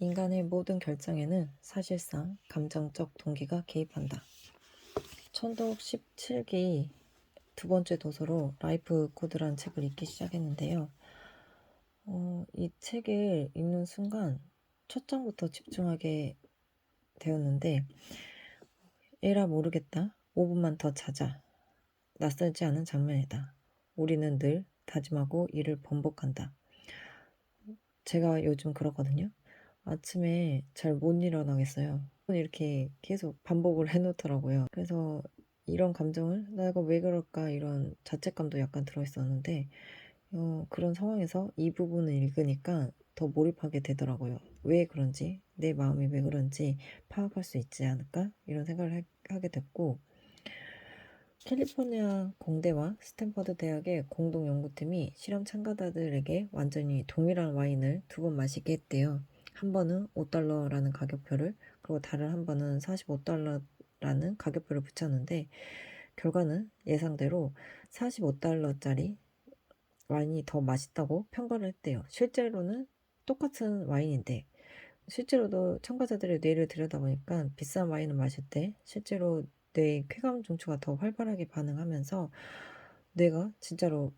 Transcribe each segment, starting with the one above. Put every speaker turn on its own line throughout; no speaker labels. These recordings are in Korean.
인간의 모든 결정에는 사실상 감정적 동기가 개입한다. 천독 17기 두 번째 도서로 라이프 코드란 책을 읽기 시작했는데요. 이 책을 읽는 순간 첫 장부터 집중하게 되었는데, 에라 모르겠다. 5분만 더 자자. 낯설지 않은 장면이다. 우리는 늘 다짐하고 일을 번복한다. 제가 요즘 그렇거든요. 아침에 잘 못 일어나겠어요. 이렇게 계속 반복을 해놓더라고요. 그래서 이런 감정을 내가 왜 그럴까 이런 자책감도 약간 들어있었는데 그런 상황에서 이 부분을 읽으니까 더 몰입하게 되더라고요. 왜 그런지, 내 마음이 왜 그런지 파악할 수 있지 않을까 이런 생각을 하게 됐고, 캘리포니아 공대와 스탠퍼드 대학의 공동 연구팀이 실험 참가자들에게 완전히 동일한 와인을 두 번 마시게 했대요. 한 번은 $5라는 가격표를, 그리고 다른 한 번은 $45라는 가격표를 붙였는데, 결과는 예상대로 $45짜리 와인이 더 맛있다고 평가를 했대요. 실제로는 똑같은 와인인데, 실제로도 참가자들의 뇌를 들여다보니까 비싼 와인을 마실 때 실제로 뇌의 쾌감 중추가 더 활발하게 반응하면서 뇌가 진짜로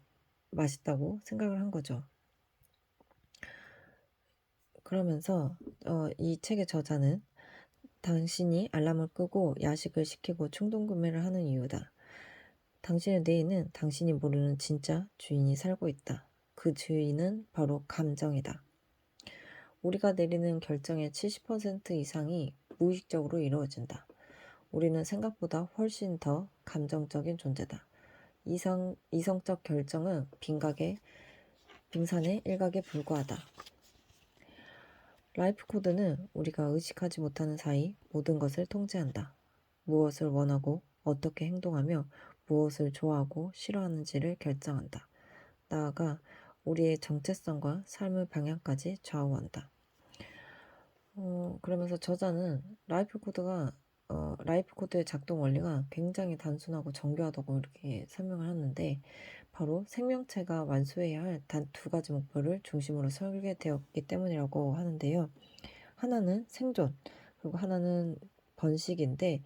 맛있다고 생각을 한 거죠. 그러면서 이 책의 저자는 당신이 알람을 끄고 야식을 시키고 충동 구매를 하는 이유다. 당신의 뇌에는 당신이 모르는 진짜 주인이 살고 있다. 그 주인은 바로 감정이다. 우리가 내리는 결정의 70% 이상이 무의식적으로 이루어진다. 우리는 생각보다 훨씬 더 감정적인 존재다. 이성적 결정은 빙산의 일각에 불과하다. 라이프 코드는 우리가 의식하지 못하는 사이 모든 것을 통제한다. 무엇을 원하고 어떻게 행동하며 무엇을 좋아하고 싫어하는지를 결정한다. 나아가 우리의 정체성과 삶의 방향까지 좌우한다. 그러면서 저자는 라이프 코드의 작동 원리가 굉장히 단순하고 정교하다고 이렇게 설명을 하는데, 바로 생명체가 완수해야 할 단 두 가지 목표를 중심으로 설계되었기 때문이라고 하는데요. 하나는 생존, 그리고 하나는 번식인데,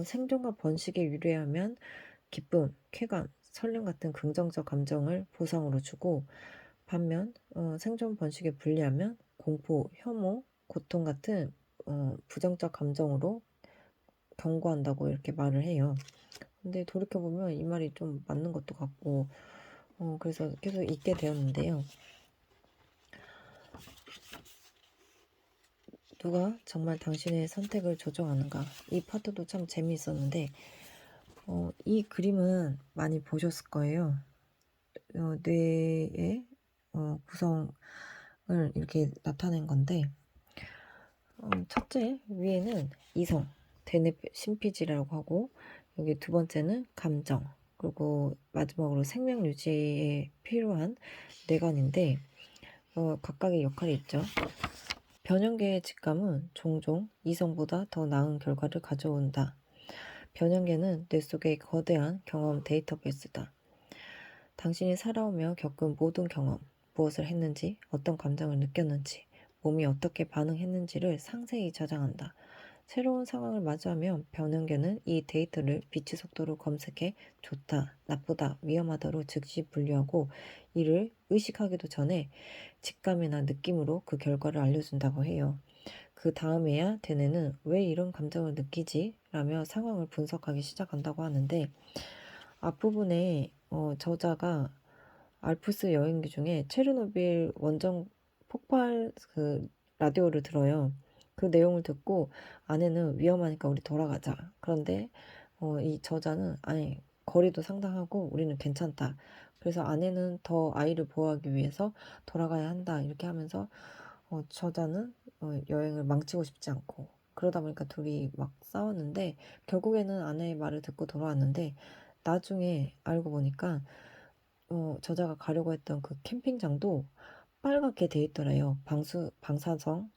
생존과 번식에 유리하면 기쁨, 쾌감, 설렘 같은 긍정적 감정을 보상으로 주고, 반면 생존 번식에 불리하면 공포, 혐오, 고통 같은 부정적 감정으로 경고한다고 이렇게 말을 해요. 근데 돌이켜보면 이 말이 좀 맞는 것도 같고, 그래서 계속 읽게 되었는데요. 누가 정말 당신의 선택을 조종하는가? 이 파트도 참 재미있었는데, 이 그림은 많이 보셨을 거예요. 뇌의 구성을 이렇게 나타낸 건데, 첫째 위에는 이성, 대뇌 심피지라고 하고, 여기 두 번째는 감정, 그리고 마지막으로 생명 유지에 필요한 뇌관인데, 각각의 역할이 있죠. 변형계의 직감은 종종 이성보다 더 나은 결과를 가져온다. 변형계는 뇌 속의 거대한 경험 데이터베이스다. 당신이 살아오며 겪은 모든 경험, 무엇을 했는지, 어떤 감정을 느꼈는지, 몸이 어떻게 반응했는지를 상세히 저장한다. 새로운 상황을 마주하면 변형계는 이 데이터를 빛의 속도로 검색해 좋다, 나쁘다, 위험하다로 즉시 분류하고, 이를 의식하기도 전에 직감이나 느낌으로 그 결과를 알려준다고 해요. 그 다음에야 대뇌는 왜 이런 감정을 느끼지? 라며 상황을 분석하기 시작한다고 하는데, 앞부분에 저자가 알프스 여행기 중에 체르노빌 원전 폭발 그 라디오를 들어요. 그 내용을 듣고 아내는 위험하니까 우리 돌아가자. 그런데 이 저자는 아니 거리도 상당하고 우리는 괜찮다. 그래서 아내는 더 아이를 보호하기 위해서 돌아가야 한다. 이렇게 하면서 저자는 여행을 망치고 싶지 않고, 그러다 보니까 둘이 막 싸웠는데 결국에는 아내의 말을 듣고 돌아왔는데, 나중에 알고 보니까 저자가 가려고 했던 그 캠핑장도 빨갛게 돼 있더래요. 방사성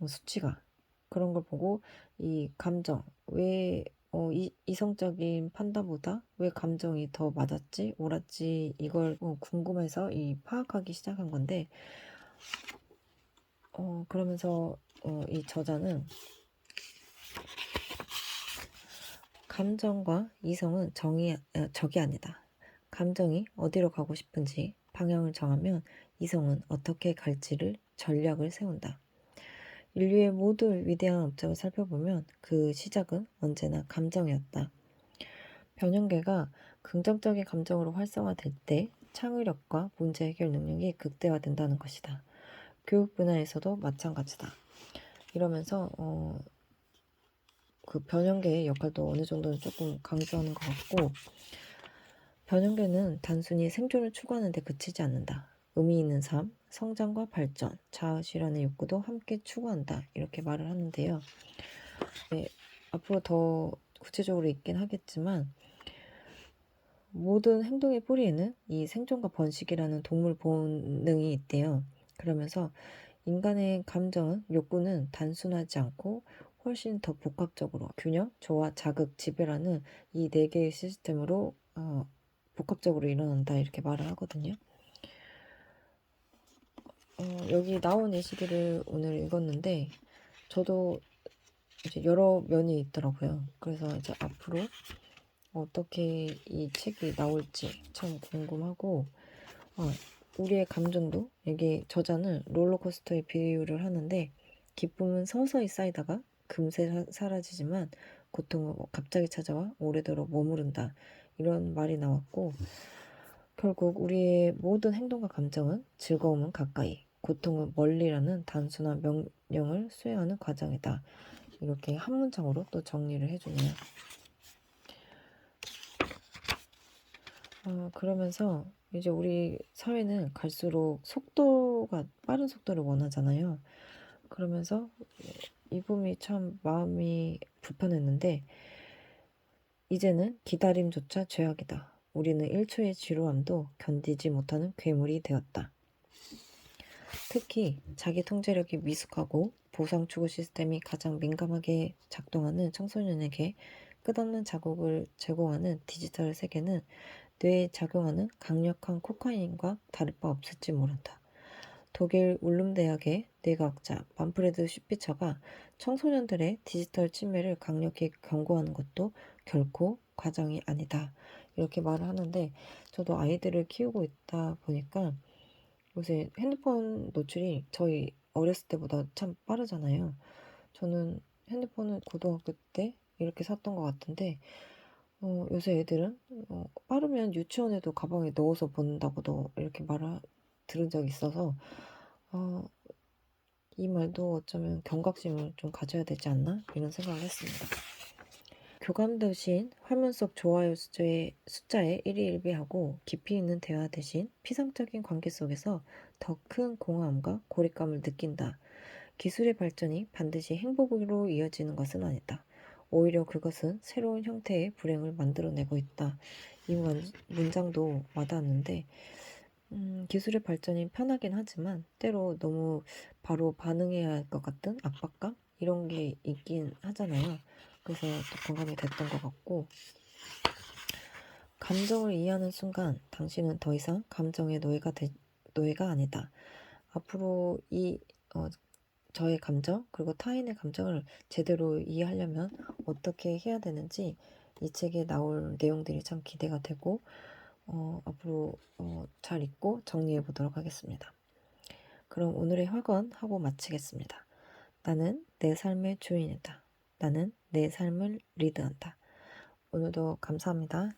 수치가. 그런 걸 보고 이 감정, 왜 이성적인 판단보다 왜 감정이 더 맞았지, 옳았지, 이걸 궁금해서 파악하기 시작한 건데, 그러면서 이 저자는 감정과 이성은 적이 아니다. 감정이 어디로 가고 싶은지 방향을 정하면 이성은 어떻게 갈지를 전략을 세운다. 인류의 모든 위대한 업적을 살펴보면 그 시작은 언제나 감정이었다. 변형계가 긍정적인 감정으로 활성화될 때 창의력과 문제 해결 능력이 극대화된다는 것이다. 교육 분야에서도 마찬가지다. 이러면서 그 변형계의 역할도 어느 정도는 조금 강조하는 것 같고, 변형계는 단순히 생존을 추구하는 데 그치지 않는다. 의미 있는 삶, 성장과 발전, 자아실현의 욕구도 함께 추구한다. 이렇게 말을 하는데요. 네, 앞으로 더 구체적으로 있긴 하겠지만 모든 행동의 뿌리에는 이 생존과 번식이라는 동물 본능이 있대요. 그러면서 인간의 감정은, 욕구는 단순하지 않고 훨씬 더 복합적으로 균형, 조화, 자극, 지배라는 이 네 개의 시스템으로 복합적으로 일어난다 이렇게 말을 하거든요. 여기 나온 예시들을 오늘 읽었는데 저도 이제 여러 면이 있더라고요. 그래서 이제 앞으로 어떻게 이 책이 나올지 참 궁금하고, 우리의 감정도, 이게 저자는 롤러코스터에 비유를 하는데 기쁨은 서서히 쌓이다가 금세 사라지지만 고통은 갑자기 찾아와 오래도록 머무른다, 이런 말이 나왔고, 결국 우리의 모든 행동과 감정은 즐거움은 가까이, 고통은 멀리라는 단순한 명령을 수행하는 과정이다. 이렇게 한 문장으로 또 정리를 해주네요. 그러면서 이제 우리 사회는 갈수록 빠른 속도를 원하잖아요. 그러면서 이 부분이 참 마음이 불편했는데, 이제는 기다림조차 죄악이다. 우리는 1초의 지루함도 견디지 못하는 괴물이 되었다. 특히 자기 통제력이 미숙하고 보상 추구 시스템이 가장 민감하게 작동하는 청소년에게 끝없는 자극을 제공하는 디지털 세계는 뇌에 작용하는 강력한 코카인과 다를 바 없을지 모른다. 독일 울름 대학의 뇌과학자 만프레드 슈피처가 청소년들의 디지털 침해를 강력히 경고하는 것도 결코 과정이 아니다, 이렇게 말을 하는데, 저도 아이들을 키우고 있다 보니까 요새 핸드폰 노출이 저희 어렸을 때보다 참 빠르잖아요. 저는 핸드폰을 고등학교 때 이렇게 샀던 것 같은데, 요새 애들은 빠르면 유치원에도 가방에 넣어서 본다고도 이렇게 들은 적이 있어서, 이 말도 어쩌면 경각심을 좀 가져야 되지 않나, 이런 생각을 했습니다. 교감 대신 화면 속 좋아요 숫자에 일희일비하고 깊이 있는 대화 대신 피상적인 관계 속에서 더 큰 공허함과 고립감을 느낀다. 기술의 발전이 반드시 행복으로 이어지는 것은 아니다. 오히려 그것은 새로운 형태의 불행을 만들어내고 있다. 이 문장도 와닿았는데, 기술의 발전이 편하긴 하지만 때로 너무 바로 반응해야 할 것 같은 압박감? 이런 게 있긴 하잖아요. 그래서 또 공감이 됐던 것 같고, 감정을 이해하는 순간 당신은 더 이상 감정의 노예가 아니다. 앞으로 저의 감정, 그리고 타인의 감정을 제대로 이해하려면 어떻게 해야 되는지 이 책에 나올 내용들이 참 기대가 되고, 앞으로 잘 읽고 정리해 보도록 하겠습니다. 그럼 오늘의 확언하고 마치겠습니다. 나는 내 삶의 주인이다. 나는 내 삶을 리드한다. 오늘도 감사합니다.